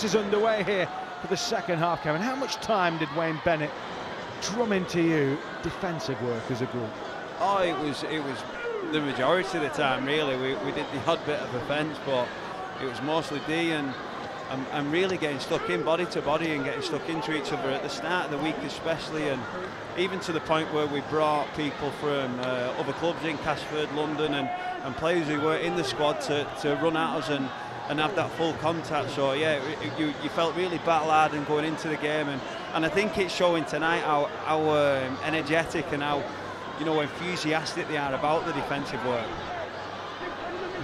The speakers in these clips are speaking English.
minutes is underway here for the second half, Kevin. How much time did Wayne Bennett drum into you defensive work as a group? Oh, it was the majority of the time, really. We did the odd bit of offence, but it was mostly D and really getting stuck in body to body and getting stuck into each other at the start of the week especially, and even to the point where we brought people from other clubs in Casford, London and players who were in the squad to run at us and have that full contact. So yeah, you felt really battle-hardened going into the game, and I think it's showing tonight how energetic and how enthusiastic they are about the defensive work.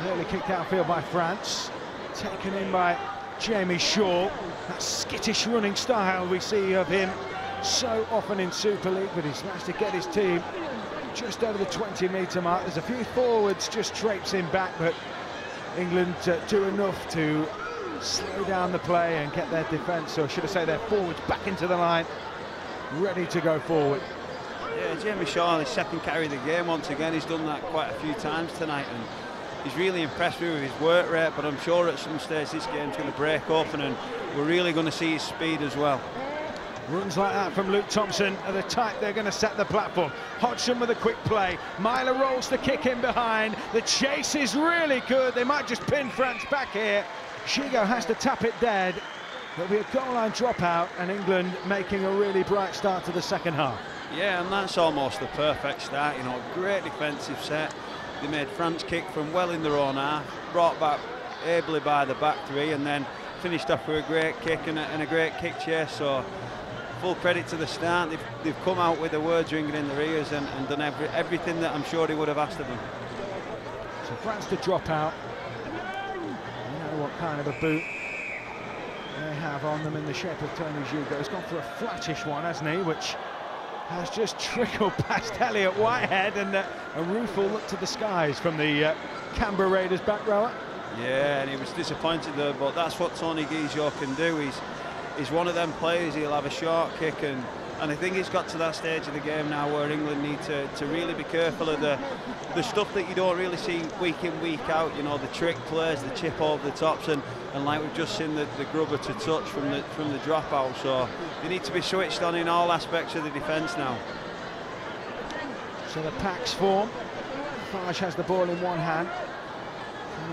Nearly kicked outfield by France, taken in by Jamie Shaw. That skittish running style we see of him so often in Super League, but he's managed to get his team just over the 20-metre mark. There's a few forwards just traipsing back, but England do enough to slow down the play and get their defence, or should I say their forwards, back into the line, ready to go forward. Yeah, Jamie Shaw, his second carry of the game once again. He's done that quite a few times tonight, and he's really impressed me with his work rate, but I'm sure at some stage this game's going to break open and we're really going to see his speed as well. Runs like that from Luke Thompson are the type they're going to set the platform. Hodgson with a quick play. Myler rolls the kick in behind. The chase is really good. They might just pin France back here. Shigo has to tap it dead. There'll be a goal line dropout and England making a really bright start to the second half. Yeah, and that's almost the perfect start. Great defensive set. They made France kick from well in their own half, brought back ably by the back three, and then finished off with a great kick and a great kick chase. So full credit to the start. They've come out with the words ringing in their ears and done everything that I'm sure they would have asked of them. So France to drop out. You know what kind of a boot they have on them in the shape of Tony Hugo. He's gone for a flattish one, hasn't he, which has just trickled past Elliot Whitehead, and a rueful look to the skies from the Canberra Raiders back rower. Yeah, and he was disappointed there, but that's what Tony Guizot can do. He's one of them players. He'll have a short kick, and I think he's got to that stage of the game now where England need to really be careful of the stuff that you don't really see week in, week out. The trick plays, the chip over the tops, and like we've just seen the grubber to touch from the dropout. So they need to be switched on in all aspects of the defence now. So the packs form. Farge has the ball in one hand.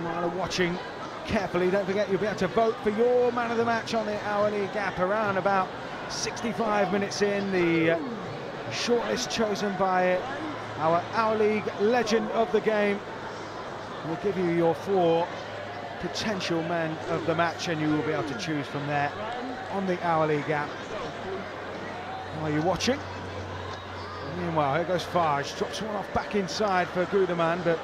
Myler watching carefully. Don't forget, you'll be able to vote for your man of the match on the hourly gap around about 65 minutes in. The shortlist chosen by our Our League legend of the game. We'll give you your 4 potential men of the match, and you will be able to choose from there on the Our League app. Are you watching? Meanwhile, here goes Farge, drops one off back inside for Gudeman, but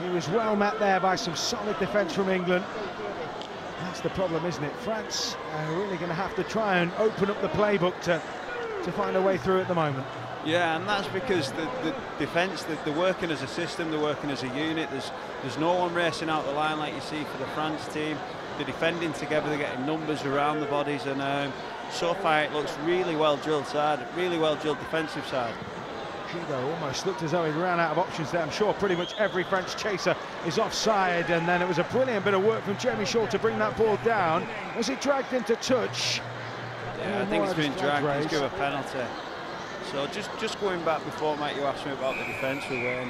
he was well met there by some solid defence from England. That's the problem, isn't it? France are really going to have to try and open up the playbook to find a way through at the moment. Yeah, and that's because the defence, they're working as a system, they're working as a unit. There's no one racing out the line like you see for the France team. They're defending together, they're getting numbers around the bodies, and so far it looks really well drilled side, really well drilled defensive side. Hugo almost looked as though he ran out of options there. I'm sure pretty much every French chaser is offside, and then it was a brilliant bit of work from Jamie Shaw to bring that ball down. Was it dragged into touch? Yeah, I think it's been dragged. He's given a penalty. So just going back before, Mike, you asked me about the defence we were in.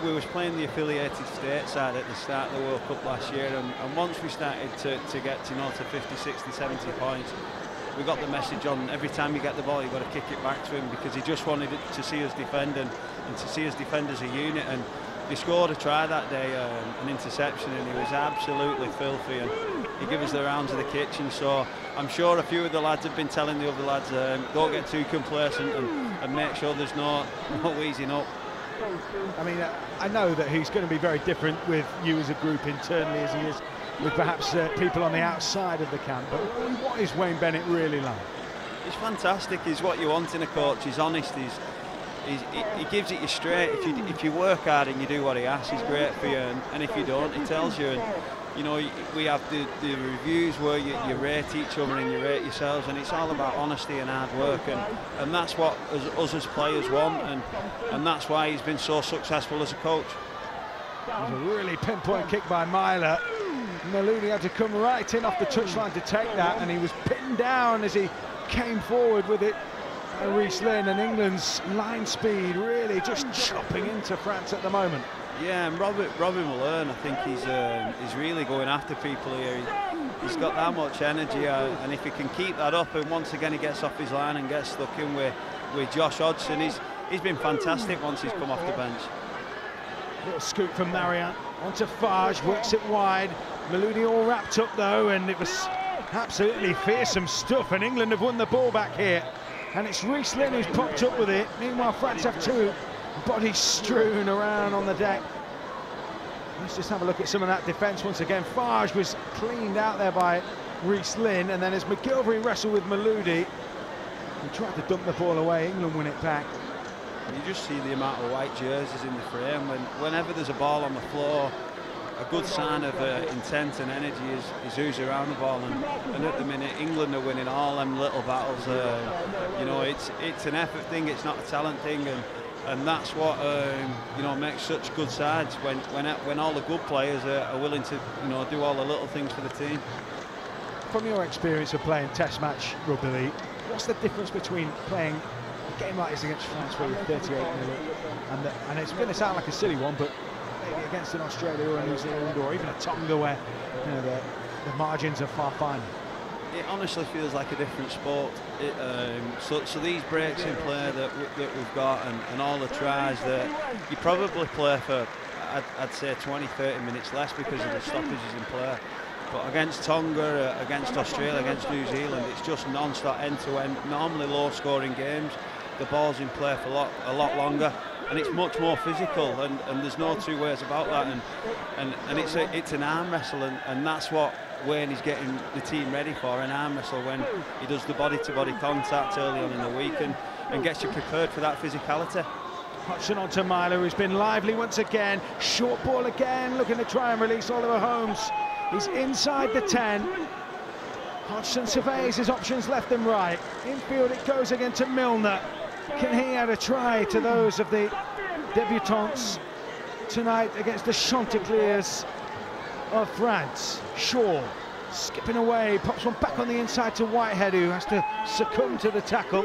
We was playing the affiliated state side at the start of the World Cup last year, and once we started to get to 50, 60, 70 points, we got the message on every time you get the ball, you've got to kick it back to him, because he just wanted to see us defend and to see us defend as a unit. And they scored a try that day, an interception, and he was absolutely filthy, and he gave us the rounds of the kitchen. So I'm sure a few of the lads have been telling the other lads, don't get too complacent and make sure there's no easing up. I mean, I know that he's going to be very different with you as a group internally as he is with perhaps people on the outside of the camp, but what is Wayne Bennett really like? He's fantastic. He's what you want in a coach. He's honest. He gives it you straight. If you work hard and you do what he asks, he's great for you, and if you don't, he tells you. And we have the reviews where you rate each other and you rate yourselves, and it's all about honesty and hard work, and that's what us as players want, and that's why he's been so successful as a coach. It was a really pinpoint kick by Myler. Maloudi had to come right in off the touchline to take that, and he was pinned down as he came forward with it. Reece Lynn, and England's line speed really just chopping into France at the moment. Yeah, and Robin Malone, I think he's really going after people here. He's got that much energy, and if he can keep that up, and once again he gets off his line and gets stuck in with Josh Hodgson, he's been fantastic once he's come off the bench. Little scoop from Marianne onto Fage, works it wide. Maloudi all wrapped up though, and it was absolutely fearsome stuff, and England have won the ball back here. And it's Reece Lynn who's popped up with it. Meanwhile, France have two bodies strewn around on the deck. Let's just have a look at some of that defence once again. Fage was cleaned out there by Reece Lynn, and then as McGilvery wrestled with Maloudi, he tried to dump the ball away. England win it back. You just see the amount of white jerseys in the frame. Whenever there's a ball on the floor, a good sign of intent and energy is who's around the ball, and at the minute England are winning all them little battles. You know, it's an effort thing, it's not a talent thing, and that's what you know, makes such good sides when all the good players are willing to, you know, do all the little things for the team. From your experience of playing Test match rugby league, what's the difference between playing a game like this against France where you're 38-0 and it's going to sound like a silly one, but maybe against an Australia or a New Zealand or even a Tonga where, you know, the margins are far finer? It honestly feels like a different sport. So these breaks in play that we've got, and all the tries that you probably play for, I'd say 20-30 minutes less because of the stoppages in play. But against Tonga, against Australia, against New Zealand, it's just non-stop, end-to-end, normally low-scoring games. The ball's in play for a lot longer, and it's much more physical, and there's no two ways about that. And it's an arm wrestle, and that's what Wayne is getting the team ready for, an arm wrestle, when he does the body-to-body contact early on in the week and gets you prepared for that physicality. Hodgson onto Myler, who's been lively once again. Short ball again, looking to try and release Oliver Holmes. He's inside the 10. Hodgson surveys his options left and right. Infield it goes again to Milner. Can he add a try to those of the debutants tonight against the Chanticleers of France? Shaw skipping away, pops one back on the inside to Whitehead, who has to succumb to the tackle.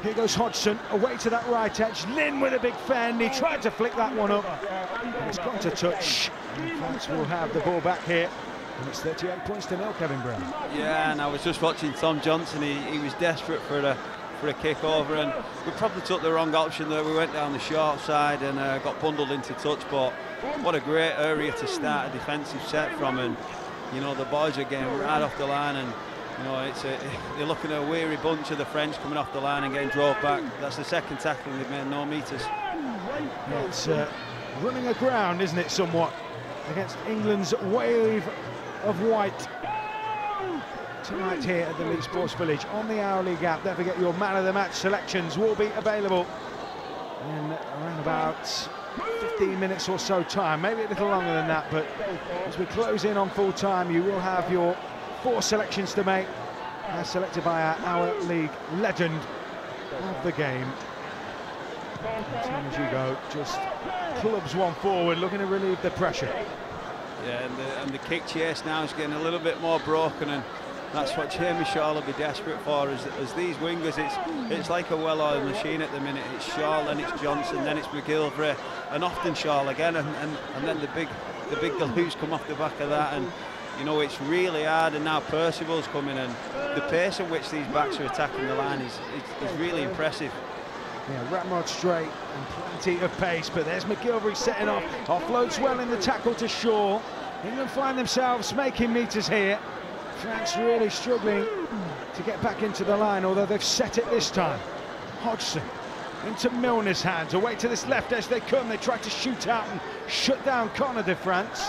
Here goes Hodgson, away to that right edge. Lynn with a big fend, he tried to flick that one up. And it's gone to touch. And France will have the ball back here. And it's 38 points to nil, Kevin Brown. Yeah, and I was just watching Tom Johnson. He was desperate for a kick over, and we probably took the wrong option there. We went down the short side and got bundled into touch, but what a great area to start a defensive set from, and you know, the boys are getting right off the line, and you know, they're looking at a weary bunch of the French coming off the line and getting drove back. That's the second tackle, they've made no meters. Yeah, it's running aground, isn't it, somewhat, against England's wave of white tonight here at the Leigh Sports Village on the hourly gap. Don't forget your man of the match selections will be available in around about 15 minutes or so time, maybe a little longer than that, but as we close in on full time, you will have your 4 selections to make, as selected by our league legend of the game. As you go, just clubs one forward, looking to relieve the pressure. Yeah, and the kick chase now is getting a little bit more broken, and that's what Jamie Shaw will be desperate for. As these wingers, it's like a well-oiled machine at the minute. It's Shaw, then it's Johnson, then it's McGilvery, and often Shaw again, and then the big galoos come off the back of that, and you know, it's really hard. And now Percival's coming, and the pace at which these backs are attacking the line is really impressive. Yeah, ramrod straight and plenty of pace, but there's McGilvery setting off. Offloads well in the tackle to Shaw. England find themselves making meters here. France really struggling to get back into the line, although they've set it this time. Hodgson into Milner's hands, away to this left edge they come. They try to shoot out and shut down Connor de France.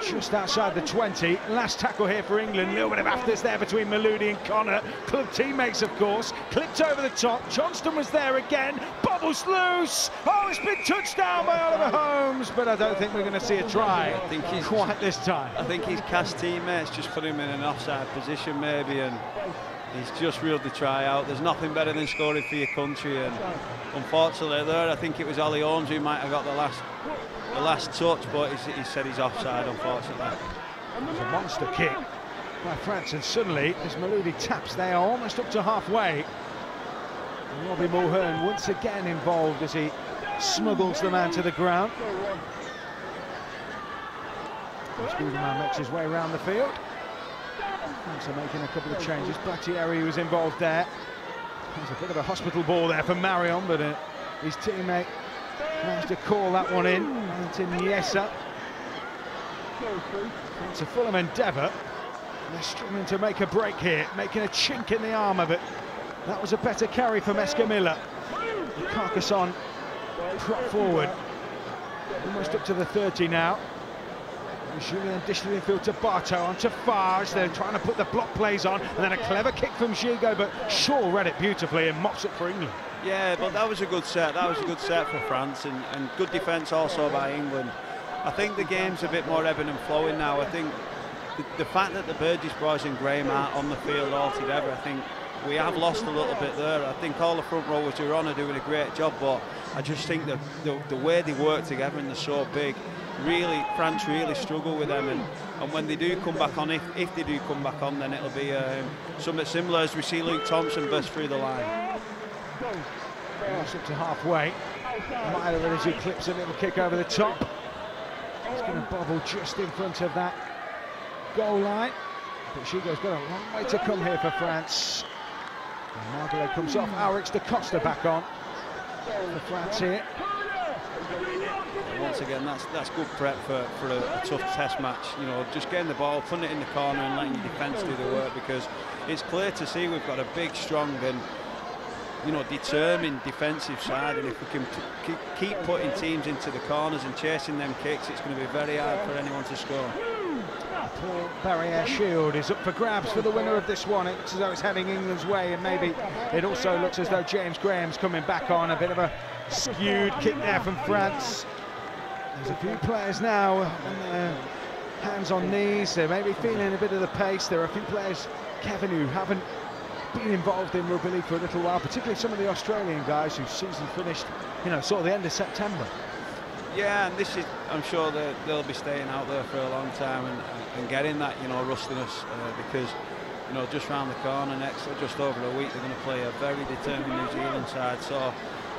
Just outside the 20, last tackle here for England. A little bit of afters there between Maloudi and Connor. Club teammates, of course. Clipped over the top. Johnston was there again. Bobbles loose. Oh, it's been touched down by Oliver Holmes, but I don't think we're going to see a try. I think he's quite this time. I think his cast teammates just put him in an offside position maybe, and he's just reeled the try out. There's nothing better than scoring for your country, and unfortunately there, I think it was Ollie Holmes who might have got the last touch, but he said he's offside, unfortunately. It's a monster kick by France, and suddenly, as Maloudi taps, they are almost up to halfway. And Robbie Mulhern once again involved as he smuggles the man to the ground. Scooterman makes his way around the field. France are making a couple of changes. Battieri was involved there. There's a bit of a hospital ball there for Marion, but his teammate managed to call that one in. Valentin Niesa. It's a Fulham endeavour. They're struggling to make a break here, making a chink in the arm of it. That was a better carry from Escamilla. Carcassonne prop forward. Almost up to the 30 now. Julien dished it infield to Barto, on to Farge. They're trying to put the block plays on, and then a clever kick from Gigot, but Shaw read it beautifully and mops it for England. Yeah, but that was a good set. That was a good set for France, and good defence also by England. I think the game's a bit more ebbing and flowing now. I think the fact that the Burgess boys and Graham aren't on the field altogether, I think we have lost a little bit there. I think all the front rowers who are on are doing a great job, but I just think the way they work together and they're so big, really, France really struggle with them, and when they do come back on, if they do come back on, then it'll be something similar as we see Luke Thompson burst through the line. Pass up to halfway. Myler as he clips a little kick over the top. He's going to bobble just in front of that goal line, but Gigo's got a long way to come here for France. And Margaret comes off. Aurix da Costa back on for France here. Once again, that's good prep for a tough test match. You know, just getting the ball, putting it in the corner and letting your defence do the work, because it's clear to see we've got a big, strong and, you know, determined defensive side, and if we can keep putting teams into the corners and chasing them kicks, it's going to be very hard for anyone to score. Paul Barriere Shield is up for grabs for the winner of this one. It looks as though it's heading England's way, and maybe it also looks as though James Graham's coming back on. A bit of a skewed kick there from France. There's a few players now on their hands on knees. They may be feeling a bit of the pace. There are a few players, Kevin, who haven't been involved in rugby league for a little while, particularly some of the Australian guys whose season finished, you know, sort of the end of September. Yeah, and this is, I'm sure that they'll be staying out there for a long time and getting that, you know, rustiness, because, you know, just round the corner just over a week, they're going to play a very determined New Zealand side, so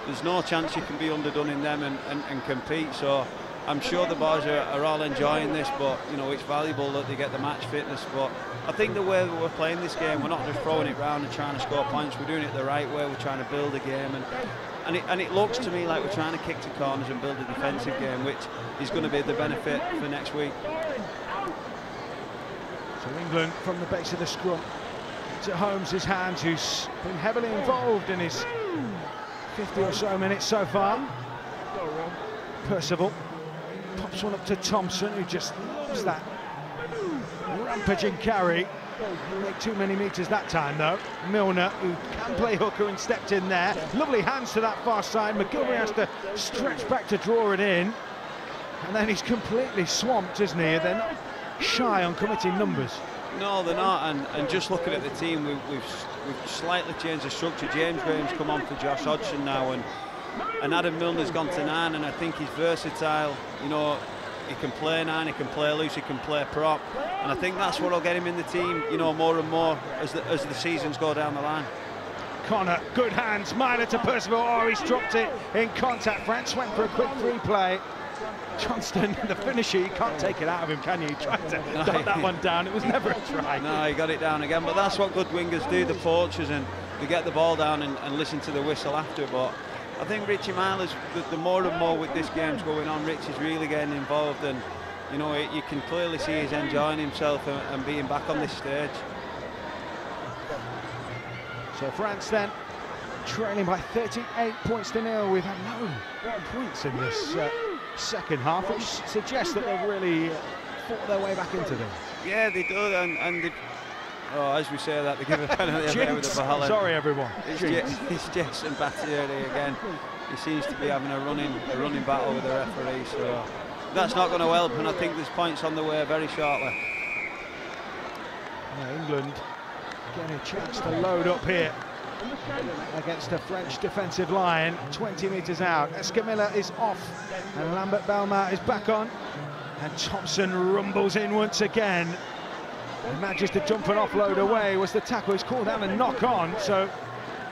there's no chance you can be underdone in them and compete. So I'm sure the boys are all enjoying this, but, you know, it's valuable that they get the match fitness. But I think the way that we're playing this game, we're not just throwing it round and trying to score points, we're doing it the right way. We're trying to build a game, and it looks to me like we're trying to kick to corners and build a defensive game, which is going to be the benefit for next week. So England from the base of the scrum to Holmes' hands, who's been heavily involved in his 50 or so minutes so far. Percival pops one up to Thompson, who just loves that rampaging carry. Didn't make too many metres that time though. Milner, who can play hooker, and stepped in there. Lovely hands to that far side. McGilvery has to stretch back to draw it in, and then he's completely swamped, isn't he? They're not shy on committing numbers. No, they're not, and just looking at the team, we've slightly changed the structure. James Graham's come on for Josh Hodgson now, and Adam Milner's gone to 9, and I think he's versatile. You know, he can play 9, he can play loose, he can play prop, and I think that's what'll get him in the team, you know, more and more as the seasons go down the line. Connor, good hands, Myler to Percival. Oh, he's dropped it in contact. France went for a quick free play. Johnston, the finisher, you can't take it out of him, can you? He tried to dot that one down, it was never a try. No, he got it down again, but that's what good wingers do, the poachers, and they get the ball down and listen to the whistle after. But I think Richie Myler's, the more and more with this game's going on, Richie's really getting involved, and, you know, you can clearly see he's enjoying himself and being back on this stage. So France then trailing by 38 points to 0. We've had no points in this second half, which suggests that they've really fought their way back into them. Yeah, they do, and they, oh, as we say that, they give a penalty there with the Valhalla. Sorry, everyone. It's Jason Battieri again. He seems to be having a running battle with the referee, so that's not going to help, and I think there's points on the way very shortly. Yeah, England getting a chance to load up here against a French defensive line, 20 metres out. Escamilla is off, and Lambert Belmar is back on. And Thompson rumbles in once again. He manages to jump and offload away. Was the tackle? He's called down and knock on, so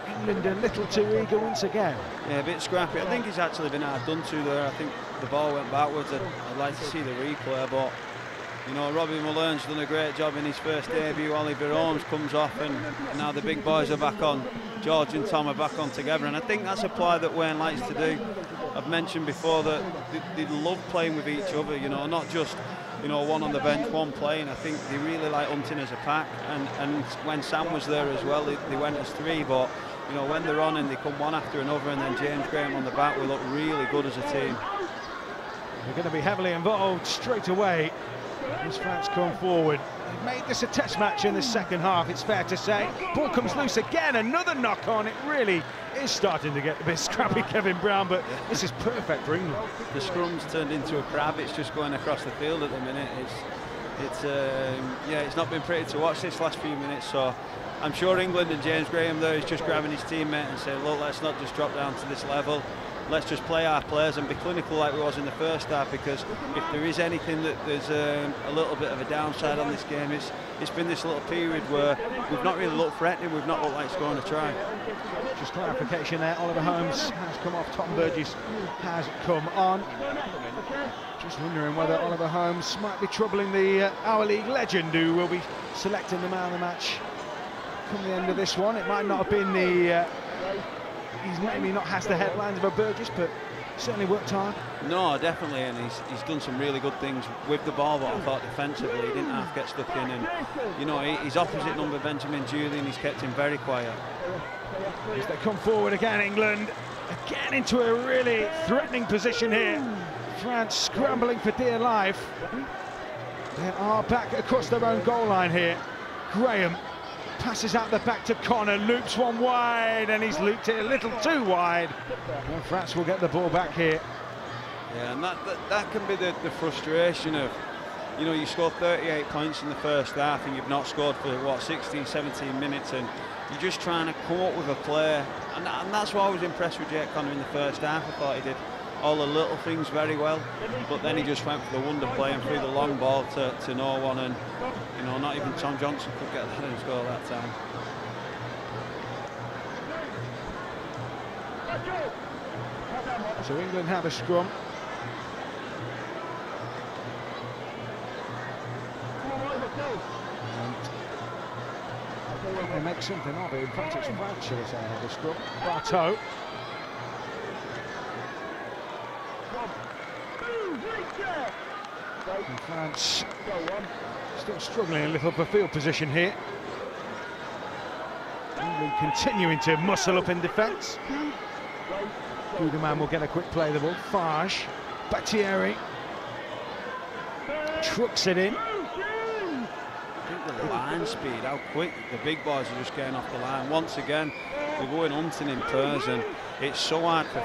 England a little too eager once again. Yeah, a bit scrappy. I think he's actually been hard done to there. I think the ball went backwards. I'd like to see the replay, but you know, Robbie Muller's done a great job in his first debut. Oliver Holmes comes off, and now the big boys are back on. George and Tom are back on together, and I think that's a play that Wayne likes to do. I've mentioned before that they love playing with each other, you know, not just, you know, one on the bench, one playing. I think they really like hunting as a pack, and when Sam was there as well, they went as three, but you know, when they're on and they come one after another, and then James Graham on the back, we look really good as a team. They're going to be heavily involved straight away as France come forward. They've made this a test match in the second half, it's fair to say. Ball comes loose again, another knock on. It really is starting to get a bit scrappy, Kevin Brown, but this is perfect for England. The scrum's turned into a crab. It's just going across the field at the minute. It's not been pretty to watch this last few minutes, so I'm sure England and James Graham there is just grabbing his teammate and saying, look, let's not just drop down to this level. Let's just play our players and be clinical like we was in the first half, because if there is anything that there's a little bit of a downside on this game, it's been this little period where we've not really looked threatening, we've not looked like scoring a try. Just clarification there, Oliver Holmes has come off, Tom Burgess has come on. Just wondering whether Oliver Holmes might be troubling the Our League legend, who will be selecting the man of the match come the end of this one. It might not have been the... he's maybe not has the headlines of a Burgess, but certainly worked hard. No, definitely, and he's done some really good things with the ball, but I thought defensively he didn't have to get stuck in, and you know, his opposite number, Benjamin Julian, he's kept him very quiet. As they come forward again, England again into a really threatening position here. France scrambling for dear life. They are back across their own goal line here. Graham passes out the back to Connor, loops one wide, and he's looped it a little too wide. And France will get the ball back here. Yeah, and that can be the frustration of, you know, you scored 38 points in the first half and you've not scored for, what, 16, 17 minutes, and you're just trying to come up with a play. And that's why I was impressed with Jake Connor in the first half. I thought he did all the little things very well, but then he just went for the wonder play and threw the long ball to no one, and you know, not even Tom Johnson could get that and score that time. So England have a scrum. And they make something of it. In fact, it's France, should I say, have a scrum. Barteau. And France still struggling a little for field position here. England continuing to muscle up in defence. Gudeman will get a quick play of the ball. Farge, Battieri trucks it in. I think the line speed, how quick the big boys are just getting off the line. Once again, they're going hunting in pairs, and it's so hard for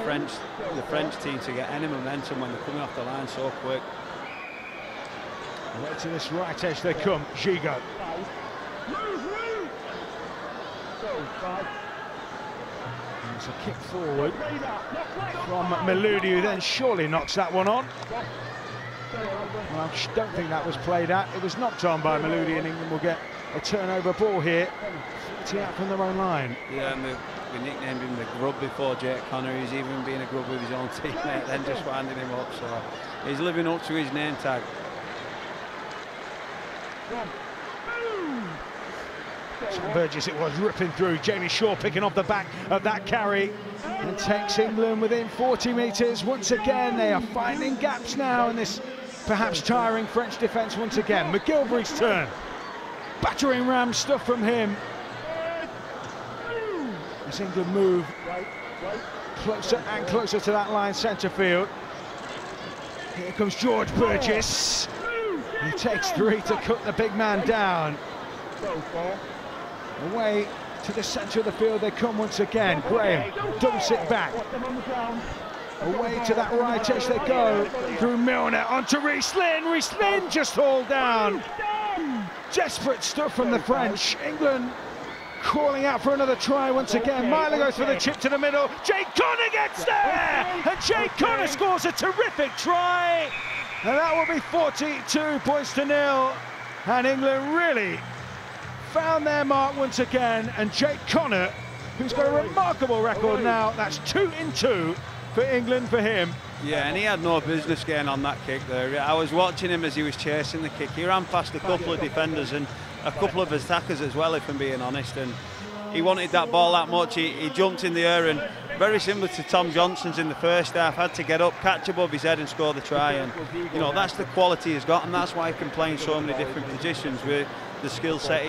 the French team to get any momentum when they're coming off the line so quick. Right to this right edge they come, Gigot. It's a kick forward from Meludi, who then surely knocks that one on. Well, I don't think that was played at. It was knocked on by Meludi, and England will get a turnover ball here. 40 out from their own line. Yeah, and we nicknamed him the Grub before Jake Connor. He's even been a grub with his own teammate, then just winding him up. So he's living up to his name tag. Tom Burgess, it was ripping through. Jamie Shaw picking off the back of that carry and takes England within 40 metres. Once again, they are finding gaps now in this perhaps tiring French defence once again. McGilvery's turn. Battering ram stuff from him. As England move closer and closer to that line centre field. Here comes George Burgess. He takes three to cut the big man down. Away to the centre of the field they come once again. Graham dumps it back. Away to that right edge they go. Through Milner onto Reece Lynn. Reece Lynn just hauled down. Desperate stuff from the French. England calling out for another try once again. Myler goes for the chip to the middle. Jake Connor gets there! And Jake Connor scores a terrific try. And that will be 42 points to 0. And England really found their mark once again. And Jake Connor, who's got a remarkable record now, that's 2 in 2 for England for him. Yeah, and he had no business getting on that kick there. I was watching him as he was chasing the kick. He ran past a couple of defenders and a couple of attackers as well, if I'm being honest. And he wanted that ball that much. He jumped in the air, and very similar to Tom Johnson's in the first half, had to get up, catch above his head and score the try. And you know, that's the quality he's got, and that's why he can play in so many different positions with the skill set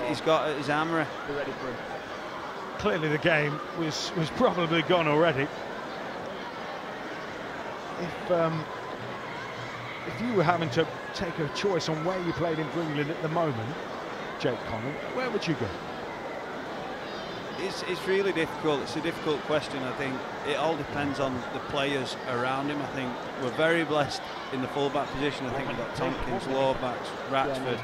he's got at his armoury. Clearly the game was probably gone already. If you were having to take a choice on where you played in for England at the moment, Jake Connor, where would you go? It's really difficult. It's a difficult question. I think it all depends on the players around him. I think we're very blessed in the full-back position. I think we've got Tompkins, Lorbacks, Ratchford.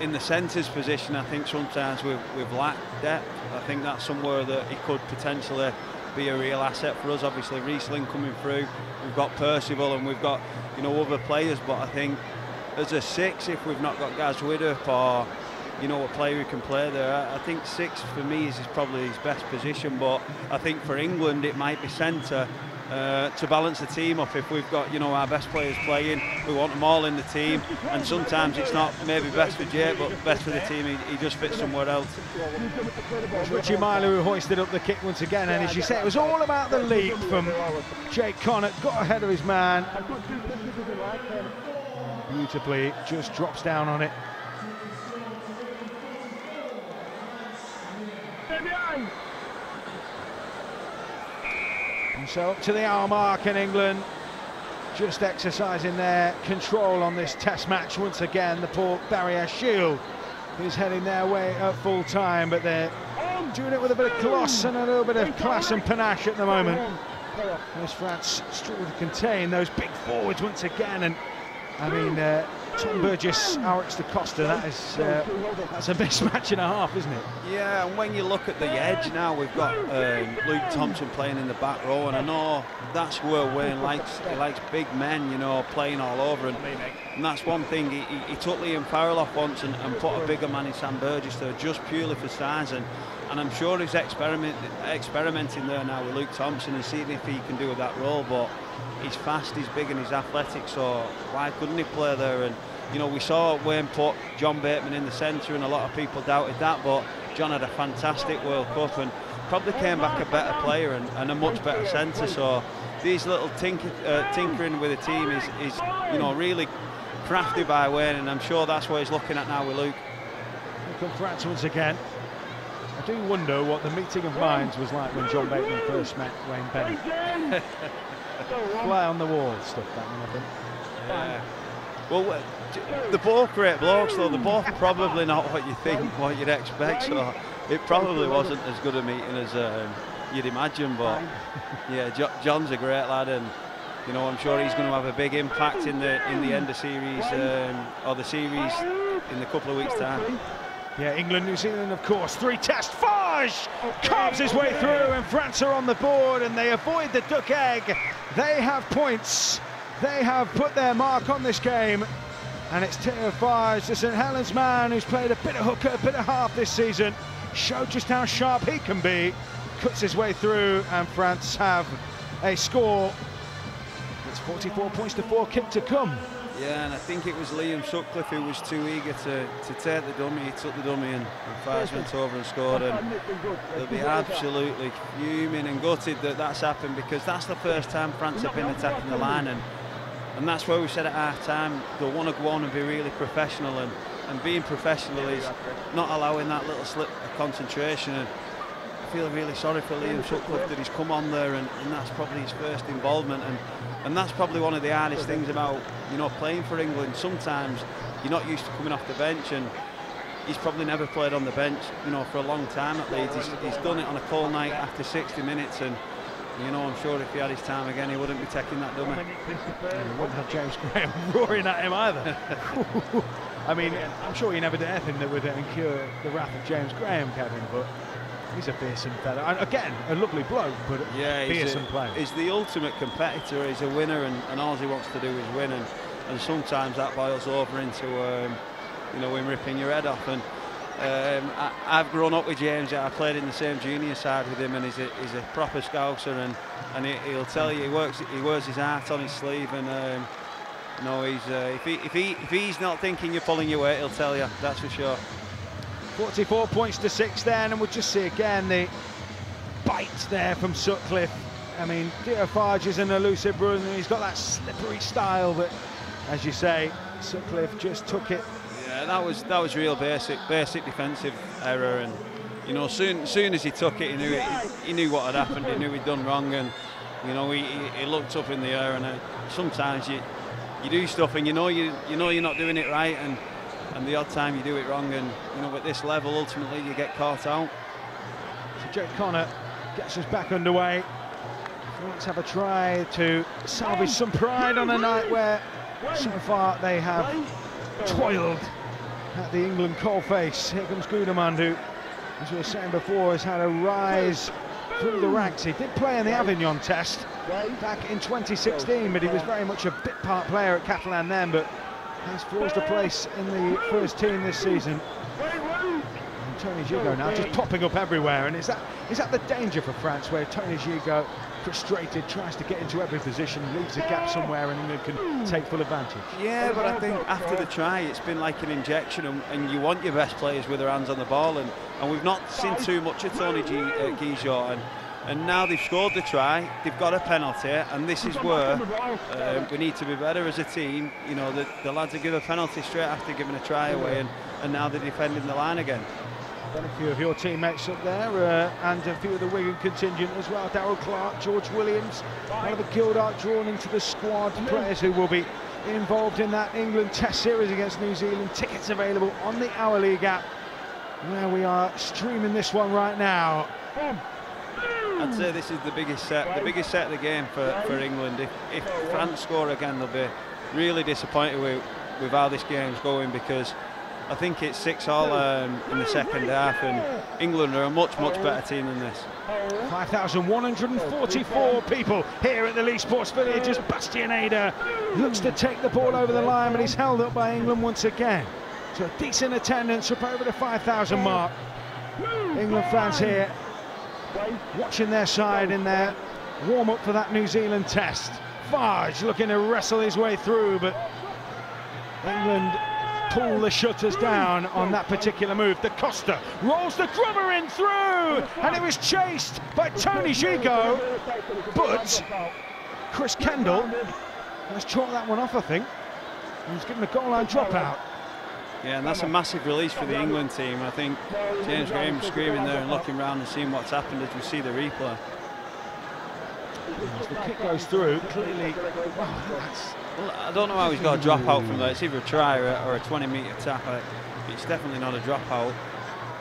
In the centres position, I think sometimes we've lacked depth. I think that's somewhere that he could potentially be a real asset for us. Obviously Riesling coming through, we've got Percival and we've got, you know, other players, but I think as a 6, if we've not got Gaz Widdop or, you know, a player who can play there, I think 6 for me is probably his best position. But I think for England it might be centre to balance the team up. If we've got, you know, our best players playing, we want them all in the team, and sometimes it's not maybe best for Jake, but best for the team. He just fits somewhere else. It's Richie Myler who hoisted up the kick once again, and as you say, it was all about the leap from Jake Connor. Got ahead of his man beautifully, just drops down on it. And so up to the hour mark, in England just exercising their control on this test match once again. The Port Barrier Shield is heading their way at full time, but they're doing it with a bit of gloss and a little bit of class and panache at the moment, as France struggle to contain those big forwards once again. And I mean, Tom Burgess, Alex da Costa, that's a mismatch and a half, isn't it? Yeah, and when you look at the edge now, we've got Luke Thompson playing in the back row, and I know that's where Wayne likes. He likes big men, you know, playing all over, and that's one thing. He took Liam Farrell off once and put a bigger man in Sam Burgess there, just purely for size, and I'm sure he's experimenting there now with Luke Thompson and seeing if he can do that role. But he's fast, he's big and he's athletic, so why couldn't he play there? And you know, we saw Wayne put John Bateman in the centre, and a lot of people doubted that, but John had a fantastic World Cup and probably came back a better player and a much better centre. So these little tinkering with the team is you know, really crafty by Wayne, and I'm sure that's what he's looking at now with Luke. Here come France once again. I do wonder what the meeting of minds was like when John Bateman first met Wayne Bennett. Fly on the wall stuff, that one, I think. Yeah. Well, they're both great blokes, though. They're both probably not what you think, what you'd expect. So it probably wasn't as good a meeting as you'd imagine. But yeah, John's a great lad, and you know, I'm sure he's going to have a big impact in the end of series or the series in a couple of weeks' time. Yeah, England, New Zealand, of course. 3 tests. Fage carves his way through, and France are on the board, and they avoid the duck egg. They have points. They have put their mark on this game, and it's Theo Fage, the St Helens man, who's played a bit of hooker, a bit of half this season, showed just how sharp he can be, cuts his way through, and France have a score. It's 44 points to 4, kick to come. Yeah, and I think it was Liam Sutcliffe who was too eager to take the dummy. He took the dummy, and Fage went over and scored, and they'll be absolutely fuming and gutted that that's happened, because that's the first time France have been attacking the line, and that's where we said at half time they'll want to go on and be really professional, and being professional is not allowing that little slip of concentration. And I feel really sorry for Liam Sutcliffe that he's come on there, and that's probably his first involvement, and that's probably one of the hardest things about, you know, playing for England. Sometimes you're not used to coming off the bench, and he's probably never played on the bench, you know, for a long time at Leeds. He's done it on a cold night after 60 minutes, and you know, I'm sure if he had his time again, he wouldn't be taking that dummy. He wouldn't have James Graham roaring at him either. I mean, I'm sure you never did anything that would incur the wrath of James Graham, Kevin, but he's a fearsome fella. And again, a lovely bloke, but yeah, a fearsome player. He's the ultimate competitor. He's a winner, and all he wants to do is win. And sometimes that boils over into, you know, him ripping your head off. And I've grown up with James. I played in the same junior side with him, and he's a proper Scouser, and he'll tell you he wears his heart on his sleeve, and you know, if he's not thinking you're pulling your weight, he'll tell you. That's for sure. 44 points to 6 then, and we'll just see again the bite there from Sutcliffe. I mean, Theo Farge is an elusive brother, and he's got that slippery style, but as you say, Sutcliffe just took it. Yeah, that was real basic defensive error, and you know, soon as he took it, he knew what had happened. He knew he'd done wrong, and you know, he looked up in the air. And sometimes you do stuff, and you know you're not doing it right, and the odd time you do it wrong, and you know, at this level, ultimately you get caught out. So Jake Connor gets us back underway. Let's have a try to salvage some pride on a night where so far they have toiled at the England coalface. Here comes Gudeman, who, as we were saying before, has had a rise through the ranks. He did play in the Avignon test back in 2016, but he was very much a bit part player at Catalan then, but has forged a place in the first team this season. And Tony Gigot now just popping up everywhere, and is that the danger for France, where Tony Gigot, frustrated, tries to get into every position, leaves a gap somewhere, and England can take full advantage? Yeah, but I think after the try, it's been like an injection, and you want your best players with their hands on the ball, and we've not seen too much of Tony Gigot, and now they've scored the try, they've got a penalty, and this is where we need to be better as a team. You know, the lads have given a penalty straight after giving a try away, and now they're defending the line again. Got a few of your teammates up there, and a few of the Wigan contingent as well. Darryl Clark, George Williams, Oliver Gildart drawn into the squad. Players who will be involved in that England Test series against New Zealand. Tickets available on the Our League app, where we are streaming this one right now. I'd say this is the biggest set of the game for England. If France score again, they'll be really disappointed with how this game's going, because I think it's 6-all in the second half, and England are a much better team than this. 5,144 people here at the Leigh Sports Village as Bastien Hader looks to take the ball over the line, but he's held up by England once again. So a decent attendance, up over the 5,000 mark. England fans here watching their side in their warm-up for that New Zealand test. Farge looking to wrestle his way through, but England pull the shutters down on that particular move. Da Costa rolls the grubber in through, and it was chased by Tony Gigot, but Chris Kendall has chalked that one off, I think. He's given a goal line dropout. Yeah, and that's a massive release for the England team. I think James Graham screaming there and looking around and seeing what's happened as we see the replay. As the kick goes through, clearly. Well, I don't know how he's got a drop out from there. It's either a try or a 20-metre tap. It's definitely not a drop out.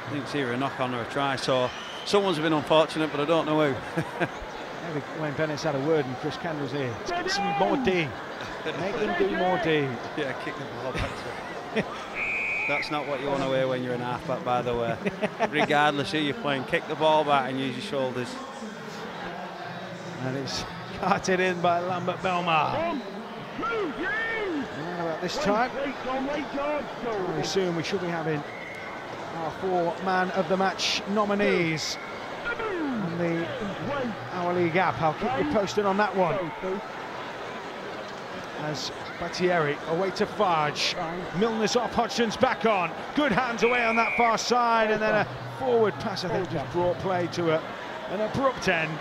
I think it's either a knock-on or a try. So someone's been unfortunate, but I don't know who. Maybe Wayne Bennett's had a word and Chris Kendall's here. Get some more D. Make them do more D. Yeah, kick the ball back to. That's not what you want to wear when you're an half-back, by the way. Regardless who you're playing, kick the ball back and use your shoulders. And it's carted in by Lambert Belmar. Around about this time, very soon we should be having our 4 man of the match nominees on the Our League app. I'll keep you posted on that one. As Battieri away to Farge, Milner's off, Hodgson's back on, good hands away on that far side, and then a forward pass I think just brought play to an abrupt end.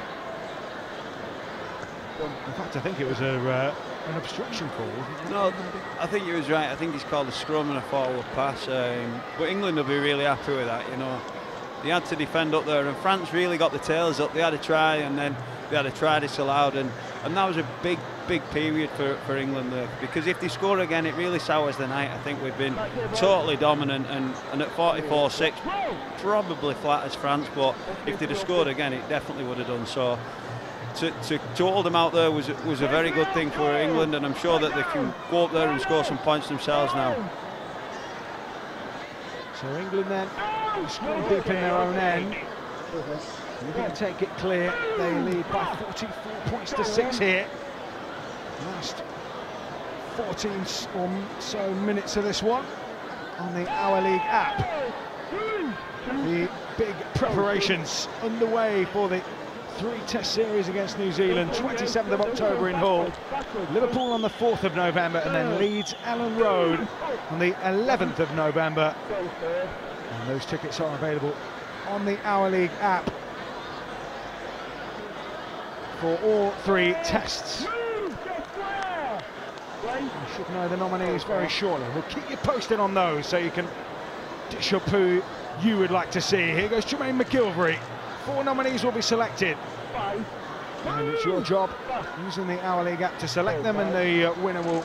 In fact, I think it was an obstruction call. No, I think he was right. I think he's called a scrum and a forward pass. But England will be really happy with that, you know. They had to defend up there, and France really got the tails up. They had a try, and then they had a try disallowed, and that was a big period for England there, because if they score again, it really sours the night. I think we've been totally dominant, and at 44-6, probably flat as France, but if they'd have scored again, it definitely would have done so. To hold them out there was a very good thing for England, and I'm sure that they can go up there and score some points themselves now. So England then screwed deep in their own end. They're going to take it clear. They lead by 44 points to 6 here. Last 14 or so minutes of this one on the Our League app. The big preparations underway for the 3-test series against New Zealand, 27th of October in Hull, Liverpool on the 4th of November, and then Leeds Ellen Road on the 11th of November. And those tickets are available on the Our League app for all 3 tests. You should know the nominees very shortly. We'll keep you posted on those so you can dish up who you would like to see. Here goes Jermaine McGilvery. 4 nominees will be selected. And it's your job using the Our League app to select them, and the winner will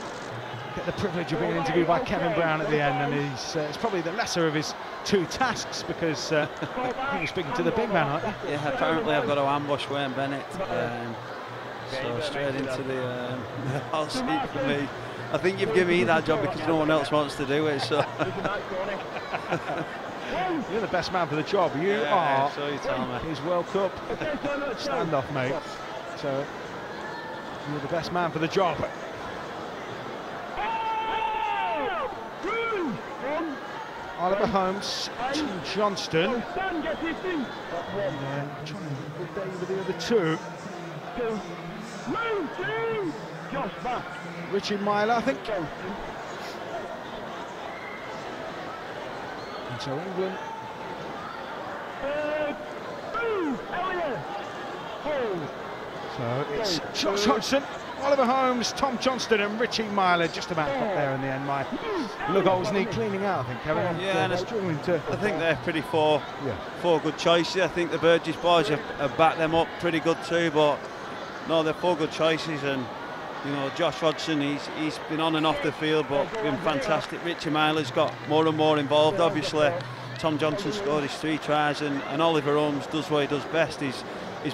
get the privilege of being interviewed by Kevin Brown at the end. And it's probably the lesser of his 2 tasks, because I think you're speaking to the big man, aren't you? Yeah, apparently I've got to ambush Wayne Bennett. So straight into the hot seat for me. I think you've given me that job because no one else wants to do it. So you're the best man for the job. You are. So you tell me. His World Cup standoff, mate. So you're the best man for the job. Oliver Holmes, Tom Johnston. Trying to good day with the other 2. Richie Myler, I think. And so England. So it's Josh Hodgson, Oliver Holmes, Tom Johnston and Richie Myler just about got there in the end. My Lugol's need cleaning out, I think, Kevin. Yeah, and I think they're pretty four good choices. I think the Burgess boys have backed them up pretty good too, but no, they're 4 good choices. And you know, Josh Hodgson, he's been on and off the field, but been fantastic. Richie Myler's got more and more involved, obviously. Tom Johnson scored his 3 tries, and Oliver Holmes does what he does best. He's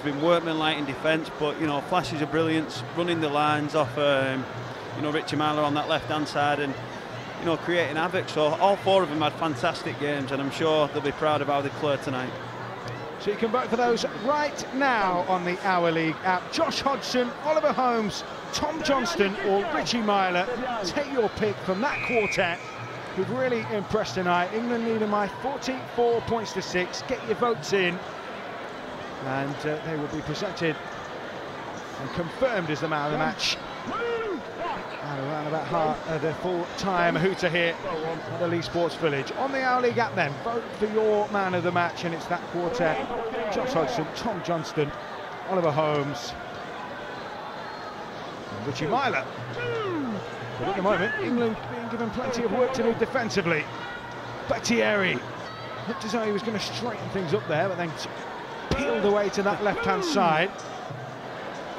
been workmanlike in defence, but you know, flashes of brilliance, running the lines off you know, Richie Myler on that left-hand side, and you know, creating havoc. So all 4 of them had fantastic games, and I'm sure they'll be proud of how they cleared tonight. So you can vote for those right now on the Our League app. Josh Hodgson, Oliver Holmes, Tom Johnston or Richie Myler. Take your pick from that quartet who've really impressed tonight. England leading by 44 points to 6. Get your votes in, and they will be presented and confirmed as the man of the match. And around about the full-time hooter here at the Leigh Sports Village. On the Our League app then, vote for your man of the match, and it's that quartet: Josh Hodgson, Tom Johnston, Oliver Holmes and Richie Myler. But at the moment, England being given plenty of work to do defensively. Battieri looked as though he was going to straighten things up there, but then peeled away to that left-hand side.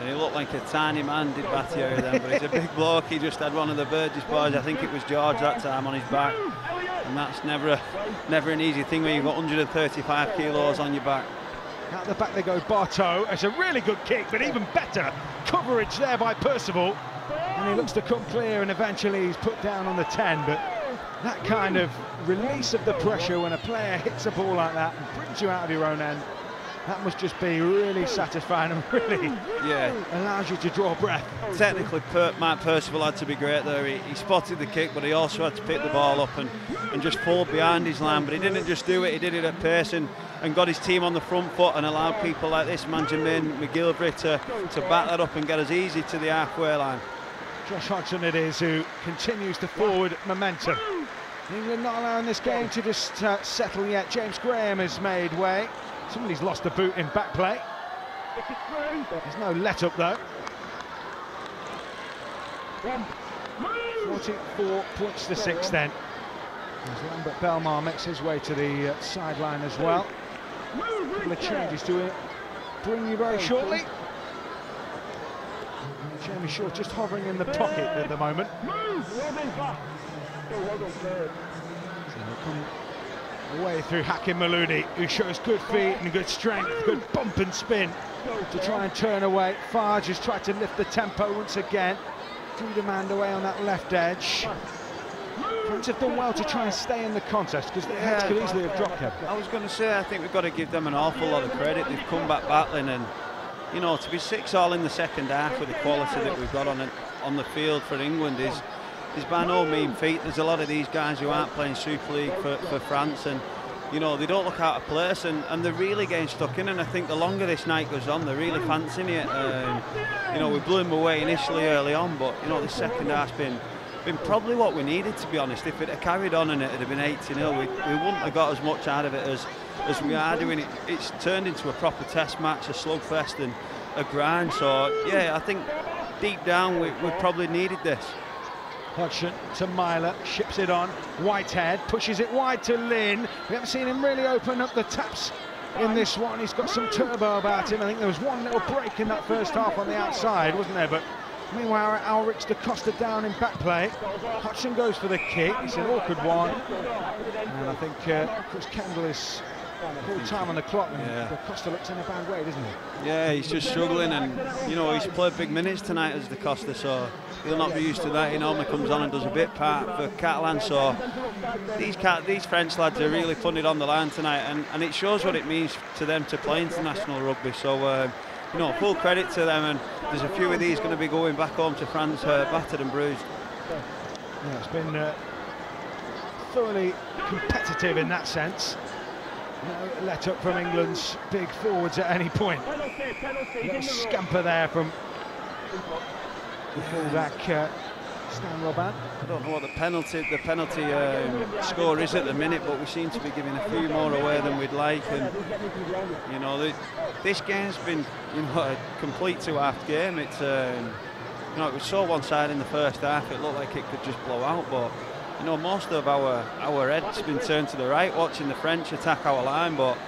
And he looked like a tiny man, did Battieri then, but he's a big bloke. He just had one of the Burgess boys, I think it was George that time, on his back. And that's never an easy thing when you've got 135 kilos on your back. Out the back they go, Bartow. It's a really good kick, but even better coverage there by Percival. And he looks to come clear, and eventually he's put down on the 10. But that kind of release of the pressure when a player hits a ball like that and brings you out of your own end, that must just be really satisfying and really allows you to draw breath. Technically, Matt Percival had to be great there. He spotted the kick, but he also had to pick the ball up and just fall behind his line. But he didn't just do it, he did it at pace and got his team on the front foot and allowed people like this man Jermaine McGilvery to back that up and get us easy to the halfway line. Josh Hodgson it is who continues to forward momentum. England not allowing this game to just settle yet. James Graham has made way. Somebody's lost a boot in back play. There's no let up though. 44 points to 6 then. As Lambert Belmar makes his way to the sideline as well. A couple of changes to it. Bring you very shortly. Jamie Shaw just hovering in the pocket at the moment. So he'll come away through Hakim Maloudi, who shows good feet and good strength, good bump and spin to try and turn away. Farge has tried to lift the tempo once again. Threw demand away on that left edge. France have done well to try and stay in the contest, because the heads could easily have dropped, Kevin. I was going to say, I think we've got to give them an awful lot of credit. They've come back battling, and you know, to be 6-all in the second half with the quality that we've got on the field for England is by no mean feat. There's a lot of these guys who aren't playing Super League for France, and you know, they don't look out of place, and they're really getting stuck in. And I think the longer this night goes on, they're really fancying it. You know, we blew them away initially early on, but you know, the second half's been probably what we needed, to be honest. If it had carried on and it had been 8-0, we wouldn't have got as much out of it as we are doing. It's turned into a proper test match, a slugfest and a grind. So yeah, I think deep down we probably needed this. Hodgson to Myler, ships it on. Whitehead pushes it wide to Lynn. We haven't seen him really open up the taps in this one. He's got some turbo about him. I think there was one little break in that first half on the outside, wasn't there? But meanwhile, Alric's da Costa down in back play. Hodgson goes for the kick. It's an awkward one. And I think Chris Kendall is full time on the clock. Yeah. Da Costa looks in a bad way, doesn't he? Yeah, he's just struggling, and you know, he's played big minutes tonight as da Costa, so he'll not be used to that. He normally comes on and does a bit part for Catalan. So these French lads are really putting it on the line tonight, and it shows what it means to them to play international rugby. So you know, full credit to them, and there's a few of these going to be going back home to France battered and bruised. Yeah, it's been thoroughly competitive in that sense. No let up from England's big forwards at any point. A little scamper there from the fullback Stan Robban. I don't know what the penalty score is at the minute, but we seem to be giving a few more away than we'd like. And you know, this game's been, you know, a complete two-half game. It's you know, it was so one-sided in the first half. It looked like it could just blow out, but you know, most of our head's been turned to the right, watching the French attack our line. But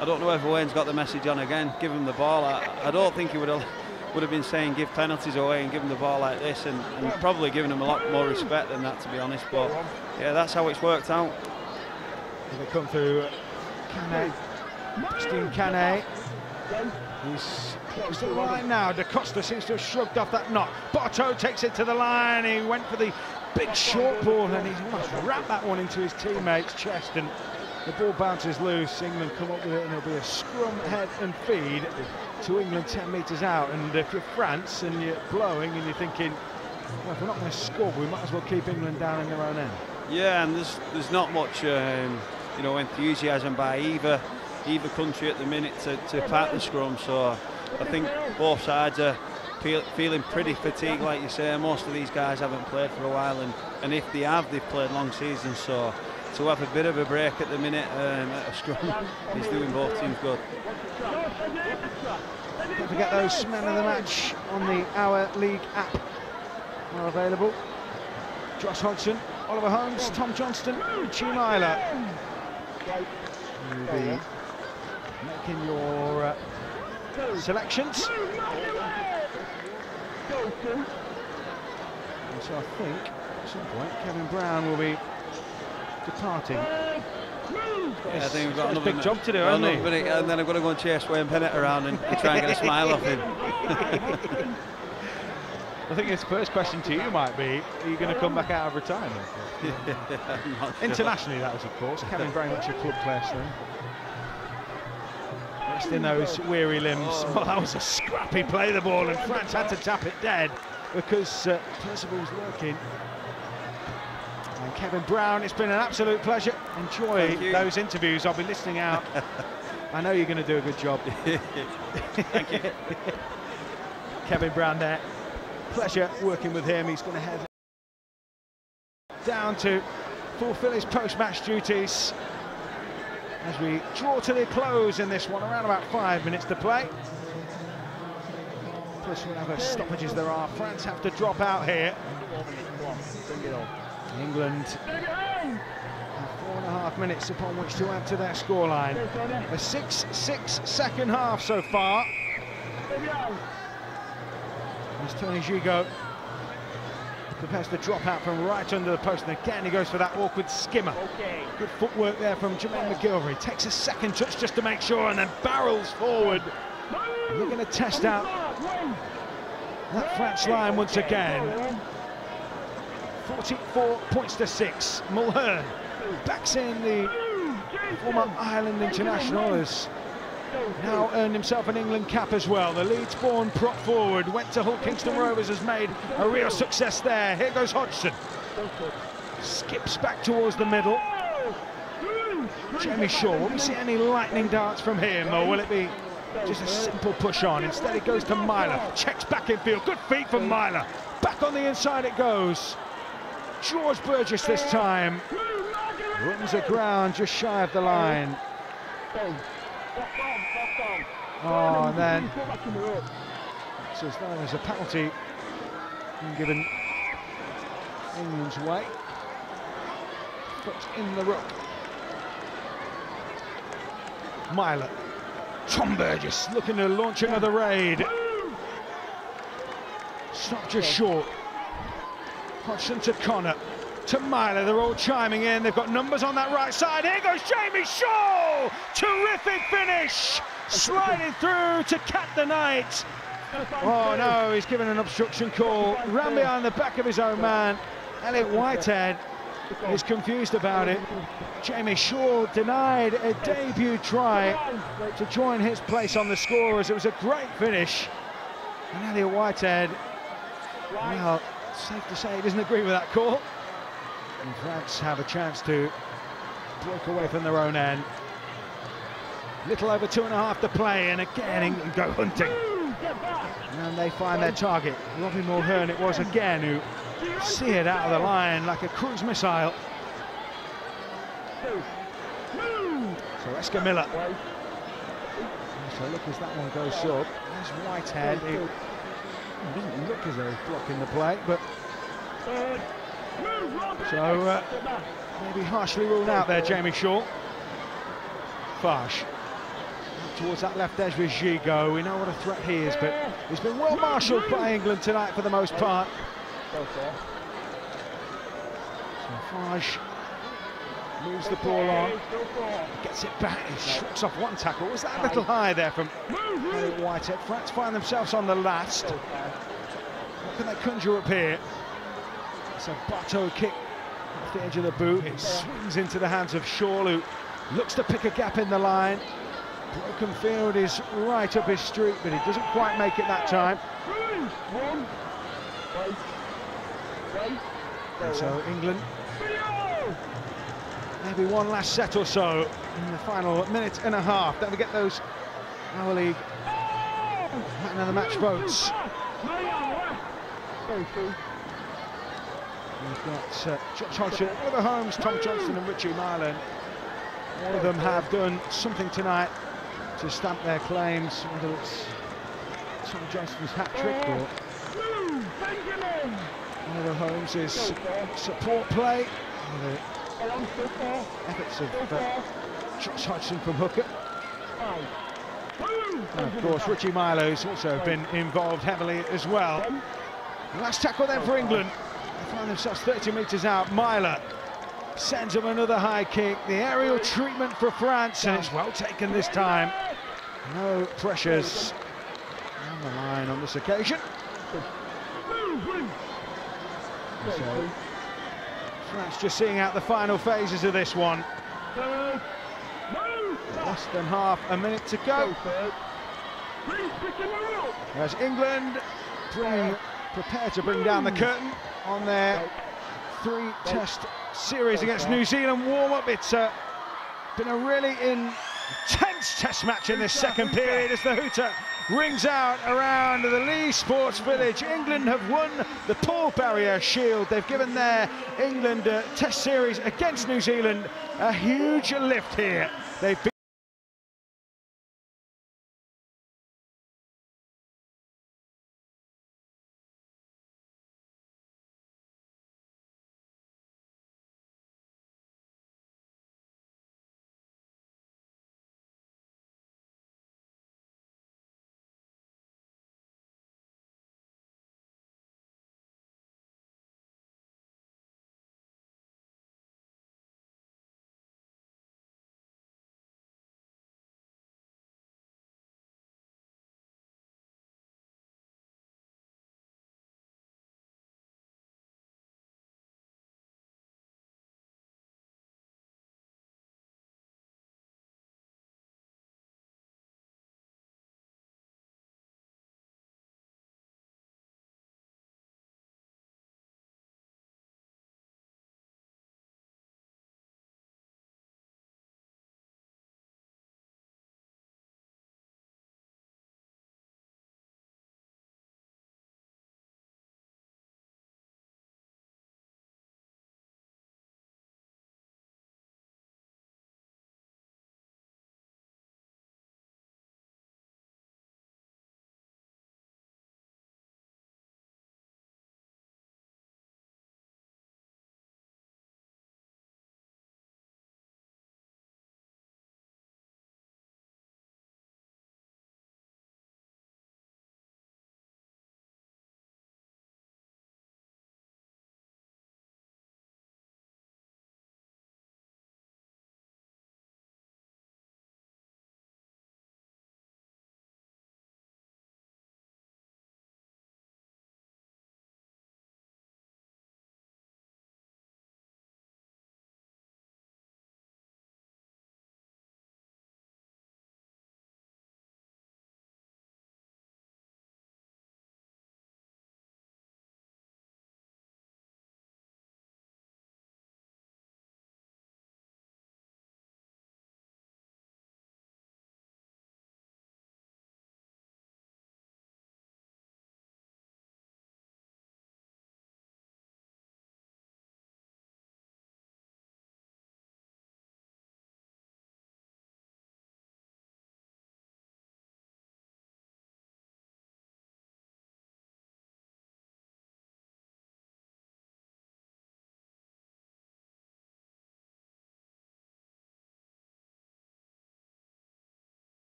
I don't know if Wayne's got the message on again. Give him the ball. I don't think he would have been saying give penalties away and give them the ball like this, and probably giving them a lot more respect than that, to be honest. But yeah, that's how it's worked out. They come through Canet, Christine Canet. He's close to the line now. Da Costa seems to have shrugged off that knock. Bartow takes it to the line. He went for the big short ball, and he's almost wrapped that one into his teammate's chest, and the ball bounces loose. England come up with it, and it'll be a scrum, head and feed to England 10 metres out. And if you're France and you're blowing and you're thinking, well, if we're not going to score, we might as well keep England down in their own end. Yeah, and there's not much you know, enthusiasm by either country at the minute to part the scrum. So I think both sides are feeling pretty fatigued, like you say. Most of these guys haven't played for a while, and if they have, they've played long seasons. So to have a bit of a break at the minute at a scrum is doing both teams good. Don't forget those men of the match on the Our League app are available. Josh Hodgson, Oliver Holmes, Tom Johnston, Richie Myler. You'll be making your selections. And so I think at some point Kevin Brown will be departing. Yeah, I think we've got another big job to do, haven't we? And then I've got to go and chase Wayne Bennett around and try and get a smile off him. I think his first question to you might be, are you going to come back out of retirement? Yeah, internationally, that was, of course. Kevin very much a club player still. Resting those weary limbs. Well, that was a scrappy play, the ball, and France had to tap it dead because Percival's lurking. And Kevin Brown, it's been an absolute pleasure. Enjoy those interviews. I'll be listening out. I know you're going to do a good job. Thank you. Kevin Brown there. Pleasure working with him. He's going to head down to fulfill his post-match duties as we draw to the close in this one. Around about 5 minutes to play. Plus whatever stoppages there are, France have to drop out here. England have 4.5 minutes upon which to add to their scoreline. A 6-6 second half so far. As Tony Gigot prepares to drop out from right under the post, and again he goes for that awkward skimmer. Good footwork there from Jermaine McGilvery. Takes a second touch just to make sure, and then barrels forward. And they're going to test out that French line once again. 44 points to 6. Mulhern backs in the former Ireland international, has now earned himself an England cap as well. The Leeds-born prop forward went to Hull Kingston Rovers, has made a real success there. Here goes Hodgson. Skips back towards the middle. Jamie Shaw, will we see any lightning darts from him, or will it be just a simple push on? Instead it goes to Myler, checks back in field, good feet from Myler. Back on the inside it goes. George Burgess this time. Runs aground just shy of the line. Oh, and then it's as though there's a penalty given England's way. Foot in the ruck. Myler. Tom Burgess looking to launch another raid. Stop just short. Hodgson to Connor. To Myler, they're all chiming in. They've got numbers on that right side. Here goes Jamie Shaw! Terrific finish! Sliding through to cap the night. Oh no, he's given an obstruction call. Ran behind the back of his own man. Elliot Whitehead is confused about it. Jamie Shaw denied a debut try to join his place on the scorers. It was a great finish. And Elliot Whitehead, well, safe to say he doesn't agree with that call. And France have a chance to break away from their own end. Little over 2.5 to play, and again England go hunting. And they find their target. Robbie Mulhern it was again, who seared out of the line like a cruise missile. So Escamilla. So look as that one goes up. There's Whitehead, who doesn't look as though he's blocking the play, but so maybe harshly ruled out there, Jamie Shaw. Farsh towards that left edge with Gigot. We know what a threat he is, but he's been well marshalled by England tonight for the most part. So Farsh moves the ball on, gets it back, he shrugs off one tackle. Was that a little high there from Elliot Whitehead? France find themselves on the last. What can they conjure up here? It's a Bartow kick off the edge of the boot. It swings into the hands of Shaw, who looks to pick a gap in the line. Broken field is right up his street, but he doesn't quite make it that time. And so England, maybe one last set or so in the final minute and a half. Don't forget those Our League man of the match votes. We've got Josh Hodgson, Oliver Holmes, Tom Johnston and Richie Myler. All of them have done something tonight to stamp their claims, whether it's Tom Johnston's hat-trick or Oliver Holmes' support play, or the efforts of Josh Hodgson from hooker. And of course Richie Myler's also been involved heavily as well. The last tackle then for England. They find themselves 30 metres out. Myler sends him another high kick. The aerial treatment for France, and it's well taken this time. No pressures on the line on this occasion. So France just seeing out the final phases of this one. Less than half a minute to go. As England prepare to bring down the curtain on their 3-test series against New Zealand warm-up. It's been a really intense test match in this second period as the hooter rings out around the Leigh Sports Village. England have won the Paul Barrier Shield. They've given their England test series against New Zealand a huge lift here. They've beaten